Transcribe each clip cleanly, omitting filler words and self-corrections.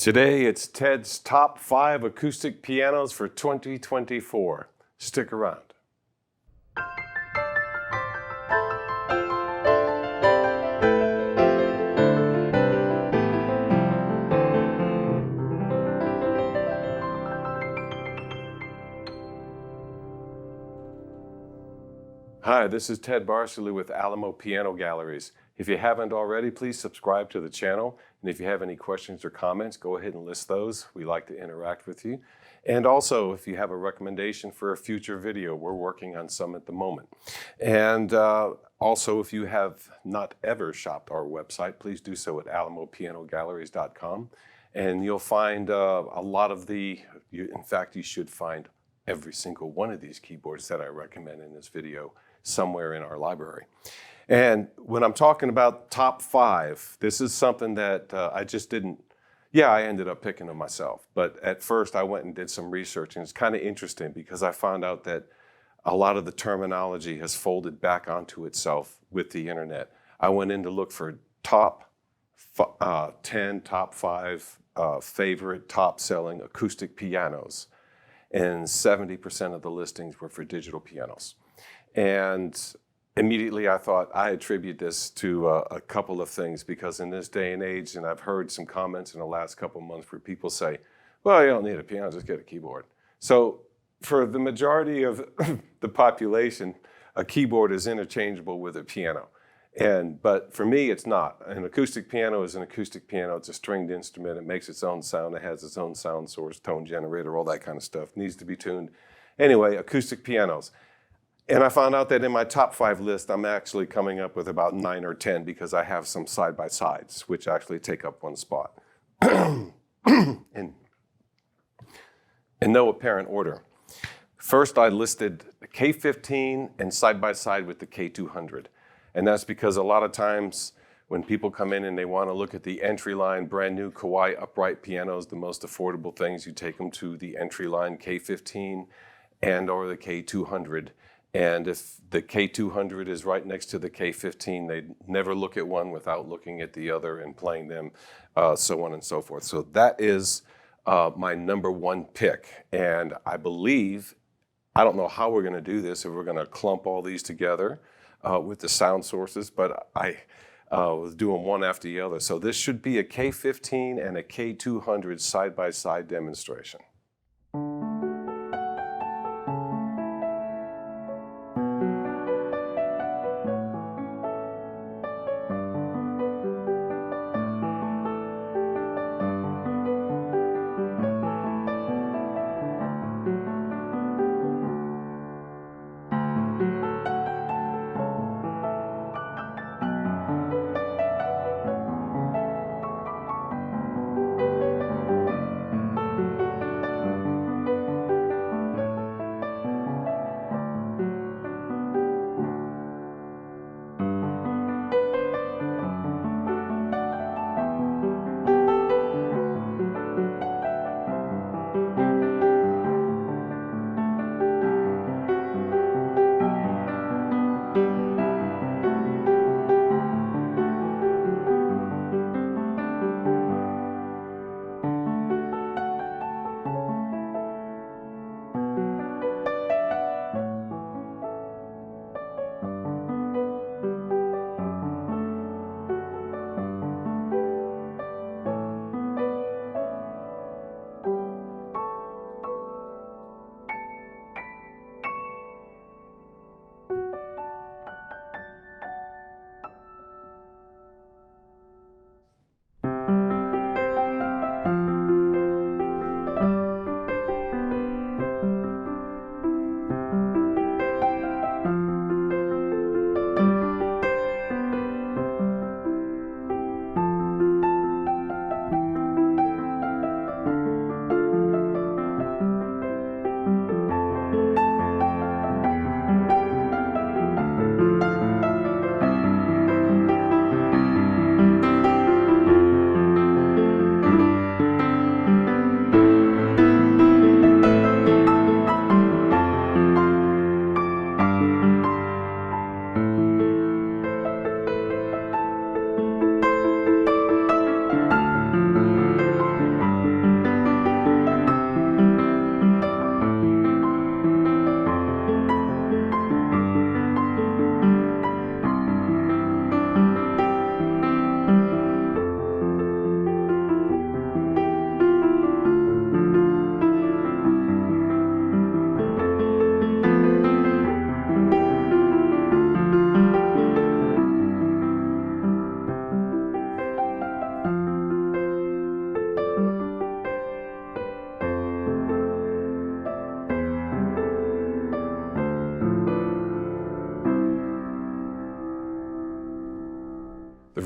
Today it's Ted's top 5 acoustic pianos for 2024. Stick around. Hi, this is Ted Barsley with Alamo Piano Galleries. If you haven't already, please subscribe to the channel. And if you have any questions or comments, go ahead and list those. We like to interact with you. And also, if you have a recommendation for a future video, we're working on some at the moment. And also, if you have not ever shopped our website, please do so at alamopianogalleries.com. And you'll find a lot of in fact, you should find every single one of these keyboards that I recommend in this video somewhere in our library. And when I'm talking about top 5, this is something that I just didn't, I ended up picking them myself. But at first I went and did some research, and it's kind of interesting because I found out that a lot of the terminology has folded back onto itself with the internet. I went in to look for top 10, top 5 favorite top-selling acoustic pianos, and 70% of the listings were for digital pianos. And immediately I thought I attribute this to a couple of things, because in this day and age, and I've heard some comments in the last couple of months where people say, well, you don't need a piano, just get a keyboard. So for the majority of the population, a keyboard is interchangeable with a piano. But for me, it's not. An acoustic piano is an acoustic piano. It's a stringed instrument. It makes its own sound. It has its own sound source, tone generator, all that kind of stuff. It needs to be tuned. Anyway, acoustic pianos. And I found out that in my top 5 list, I'm actually coming up with about 9 or 10 because I have some side-by-sides, which actually take up one spot. in no apparent order. First, I listed the K15 and side-by-side with the K200. And that's because a lot of times when people come in and they want to look at the entry-line brand new Kawai upright pianos, the most affordable things, you take them to the entry-line K15 and or the K200. And if the K200 is right next to the K15, they never look at one without looking at the other and playing them, so on and so forth. So that is my number 1 pick. And I believe, I don't know how we're going to do this, if we're going to clump all these together with the sound sources, but I was doing one after the other. So this should be a K15 and a K200 side-by-side demonstration.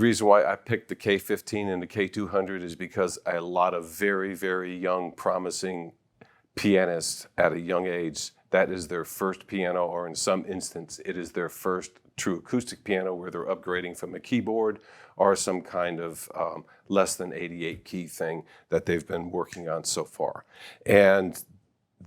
reason why I picked the K15 and the K200 is because a lot of very, very young, promising pianists at a young age, that is their first piano, or in some instance, it is their first true acoustic piano where they're upgrading from a keyboard or some kind of less than 88 key thing that they've been working on so far. And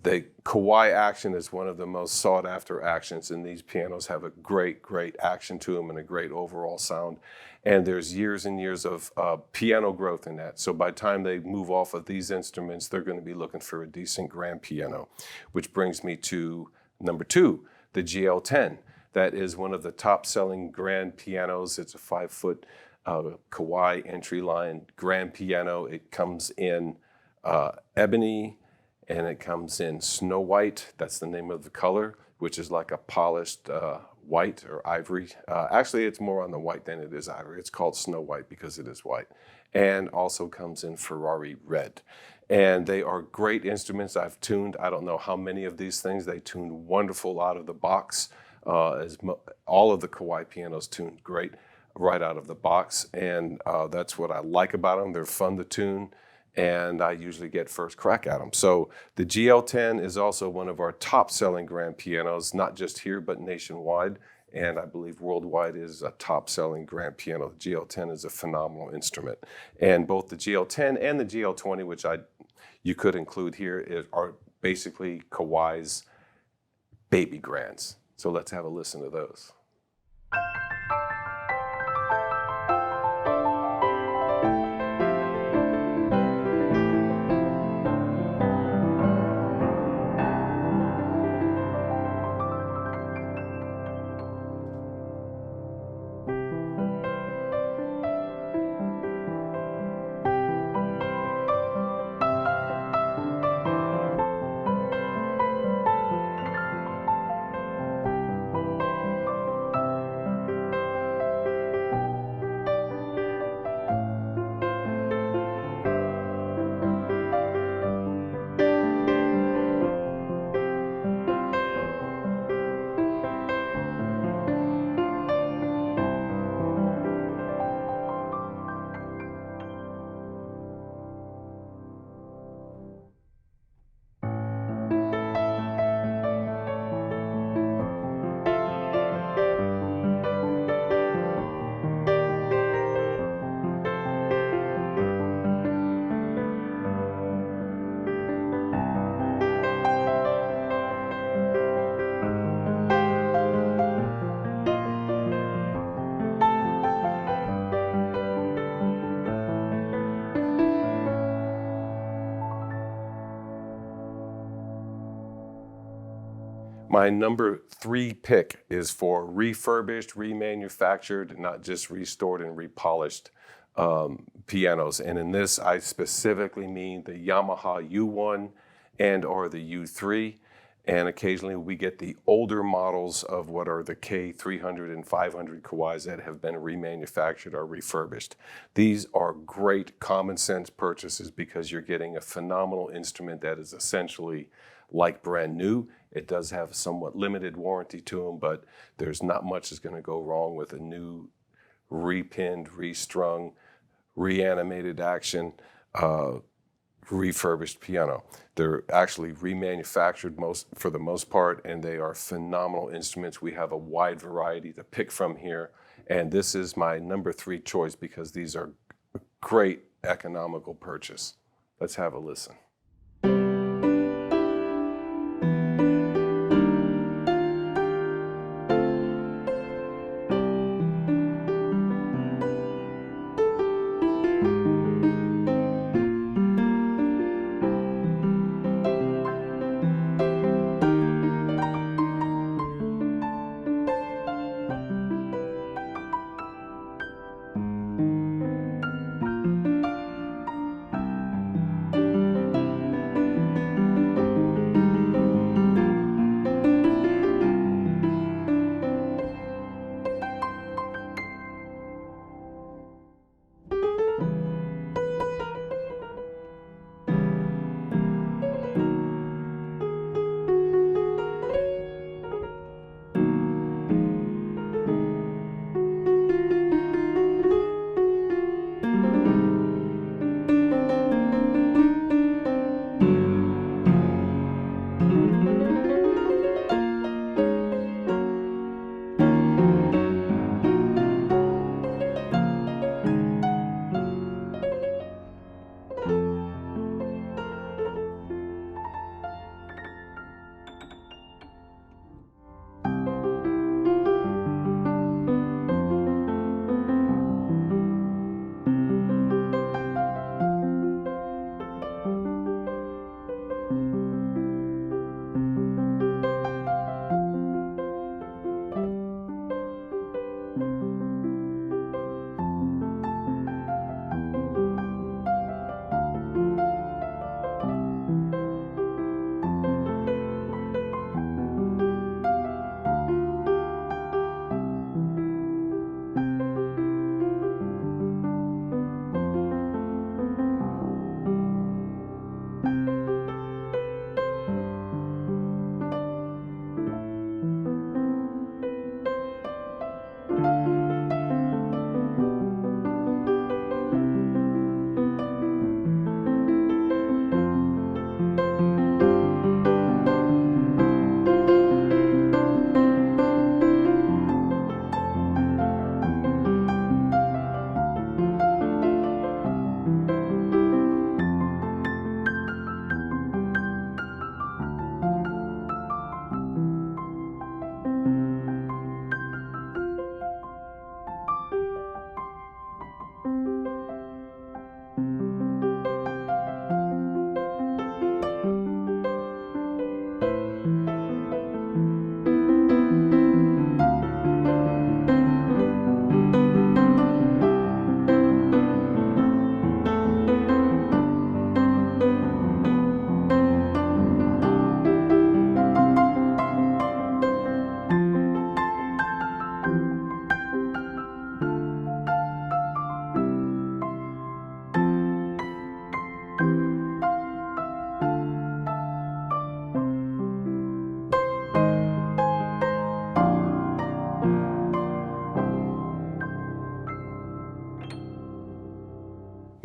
the Kawai action is one of the most sought after actions, and these pianos have a great, great action to them and a great overall sound. And there's years and years of piano growth in that. So by the time they move off of these instruments, they're going to be looking for a decent grand piano, which brings me to number 2, the GL10. That is one of the top selling grand pianos. It's a 5-foot Kawai entry line grand piano. It comes in ebony, and it comes in snow white. That's the name of the color, which is like a polished white or ivory. Actually, it's more on the white than it is ivory. It's called snow white because it is white. And also comes in Ferrari red. And they are great instruments. I've tuned, I don't know how many of these things. They tuned wonderful out of the box. All of the Kawai pianos tuned great right out of the box. And that's what I like about them. They're fun to tune, and I usually get first crack at them. So the GL10 is also one of our top selling grand pianos, not just here, but nationwide. And I believe worldwide is a top selling grand piano. The GL10 is a phenomenal instrument. And both the GL10 and the GL20, which you could include here, are basically Kawai's baby grands. So let's have a listen to those. My number 3 pick is for refurbished, remanufactured, not just restored and repolished pianos. And in this, I specifically mean the Yamaha U1 and or the U3. And occasionally we get the older models of what are the K300 and 500 Kawais that have been remanufactured or refurbished. These are great common sense purchases because you're getting a phenomenal instrument that is essentially like brand new. It does have a somewhat limited warranty to them, but there's not much that's going to go wrong with a new repinned, restrung, reanimated action refurbished piano. They're actually remanufactured for the most part, and they are phenomenal instruments. We have a wide variety to pick from here, and this is my number 3 choice because these are a great economical purchase. Let's have a listen.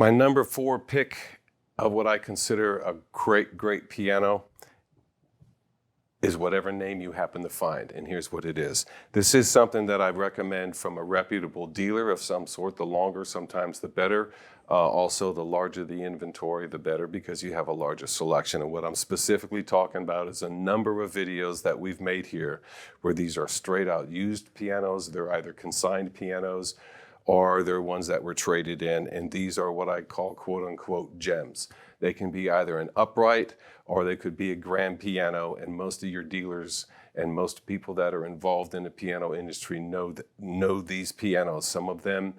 My number 4 pick of what I consider a great piano is whatever name you happen to find, and here's what it is. This is something that I recommend from a reputable dealer of some sort. The longer, sometimes the better. Also, the larger the inventory, the better, because you have a larger selection. And what I'm specifically talking about is a number of videos that we've made here where these are straight out used pianos. They're either consigned pianos or they're ones that were traded in, and these are what I call quote unquote gems. They can be either an upright or they could be a grand piano, and most of your dealers and most people that are involved in the piano industry know these pianos. Some of them,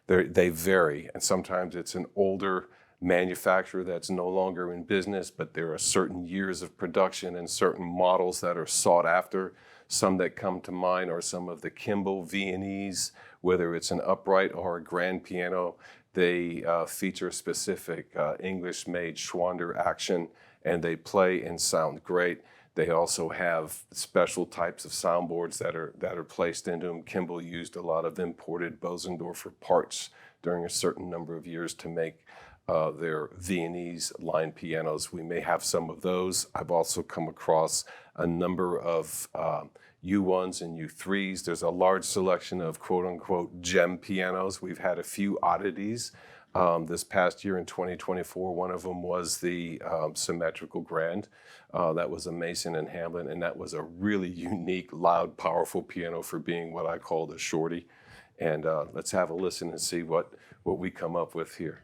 they vary, and sometimes it's an older manufacturer that's no longer in business, but there are certain years of production and certain models that are sought after. Some that come to mind are some of the Kimball V&Es, whether it's an upright or a grand piano. They feature specific English-made Schwander action, and they play and sound great. They also have special types of soundboards that are placed into them. Kimball used a lot of imported Bosendorfer parts during a certain number of years to make their Viennese line pianos. We may have some of those. I've also come across a number of U1s and U3s. There's a large selection of quote-unquote gem pianos. We've had a few oddities. This past year in 2024, one of them was the symmetrical grand. That was a Mason and Hamlin, and that was a really unique, loud, powerful piano for being what I called a shorty. And let's have a listen and see what we come up with here.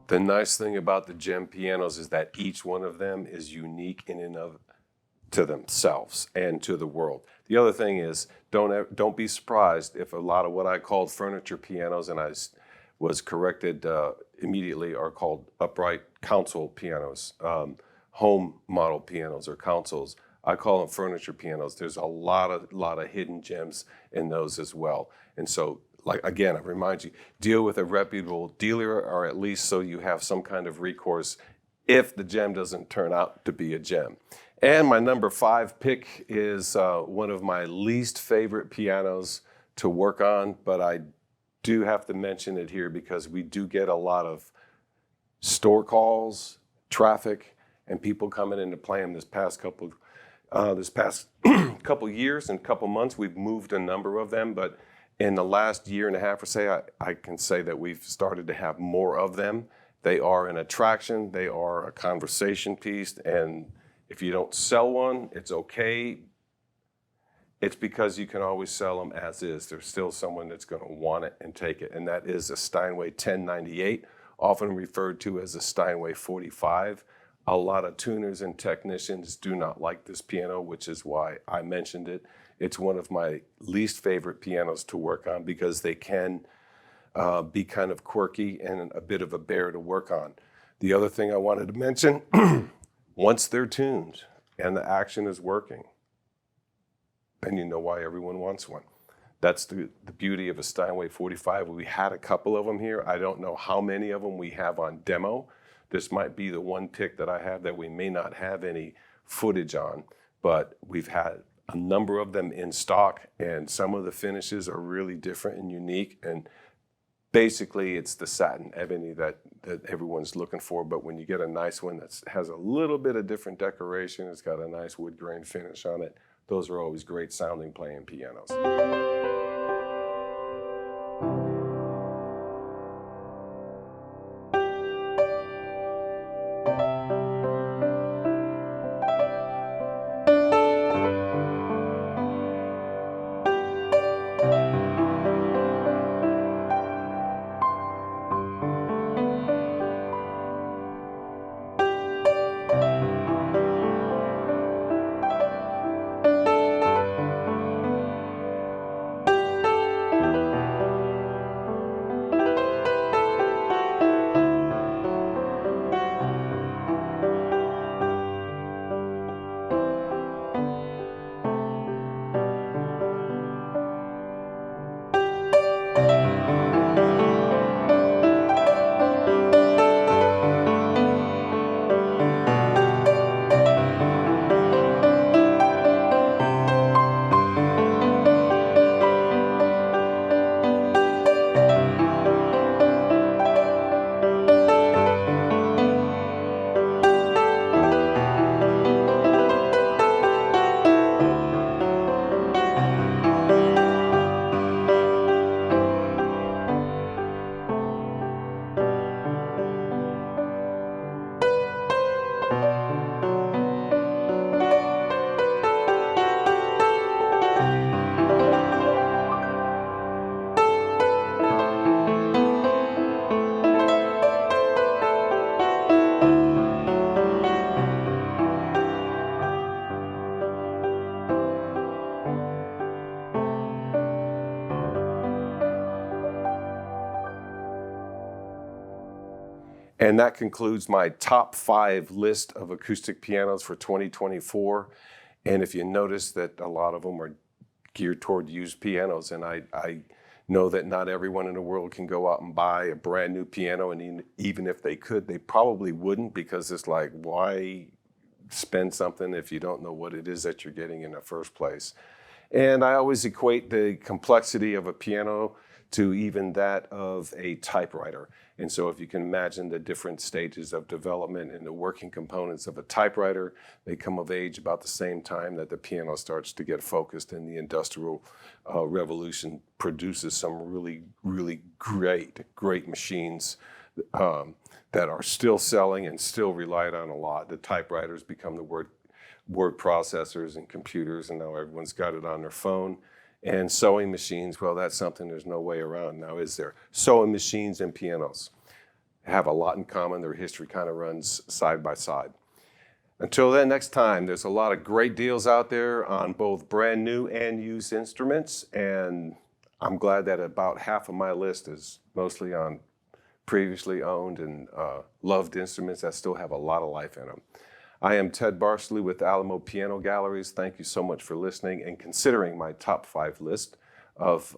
The nice thing about the gem pianos is that each one of them is unique in and of to themselves and to the world. The other thing is, don't be surprised if a lot of what I called furniture pianos, and I was corrected immediately, are called upright console pianos, home model pianos or consoles. I call them furniture pianos. There's a lot of hidden gems in those as well. And so, like, again, I remind you, deal with a reputable dealer, or at least so you have some kind of recourse if the gem doesn't turn out to be a gem. And my number 5 pick is one of my least favorite pianos to work on, but I do have to mention it here because we do get a lot of store calls, traffic, and people coming in to play them this past couple This past couple years and couple months, we've moved a number of them, but in the last year and a half or so, I can say that we've started to have more of them. They are an attraction, they are a conversation piece, and if you don't sell one, it's okay. It's because you can always sell them as is. There's still someone that's going to want it and take it, and that is a Steinway 1098, often referred to as a Steinway 45. A lot of tuners and technicians do not like this piano, which is why I mentioned it. It's one of my least favorite pianos to work on because they can be kind of quirky and a bit of a bear to work on. The other thing I wanted to mention, once they're tuned and the action is working, then you know why everyone wants one. That's the beauty of a Steinway 45. We had a couple of them here. I don't know how many of them we have on demo. This might be the one pick that I have that we may not have any footage on, but we've had a number of them in stock, and some of the finishes are really different and unique. And basically, it's the satin ebony that everyone's looking for. But when you get a nice one that has a little bit of different decoration, it's got a nice wood grain finish on it, those are always great sounding playing pianos. And that concludes my top 5 list of acoustic pianos for 2024. And if you notice that a lot of them are geared toward used pianos, and I know that not everyone in the world can go out and buy a brand new piano, and even if they could, they probably wouldn't, because it's like, why spend something if you don't know what it is that you're getting in the first place? And I always equate the complexity of a piano to even that of a typewriter. And so if you can imagine the different stages of development and the working components of a typewriter, they come of age about the same time that the piano starts to get focused, and the Industrial Revolution produces some really, really great machines that are still selling and still relied on a lot. The typewriters become the word processors and computers, and now everyone's got it on their phone. And sewing machines, well, that's something there's no way around now, is there? Sewing machines and pianos have a lot in common. Their history kind of runs side by side. Until then, next time, there's a lot of great deals out there on both brand new and used instruments. And I'm glad that about half of my list is mostly on previously owned and loved instruments that still have a lot of life in them. I am Ted Barsley with Alamo Piano Galleries. Thank you so much for listening and considering my top 5 list of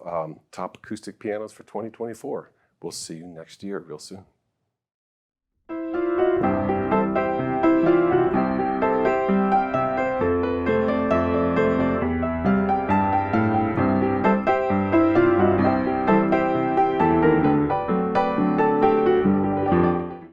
top acoustic pianos for 2024. We'll see you next year real soon.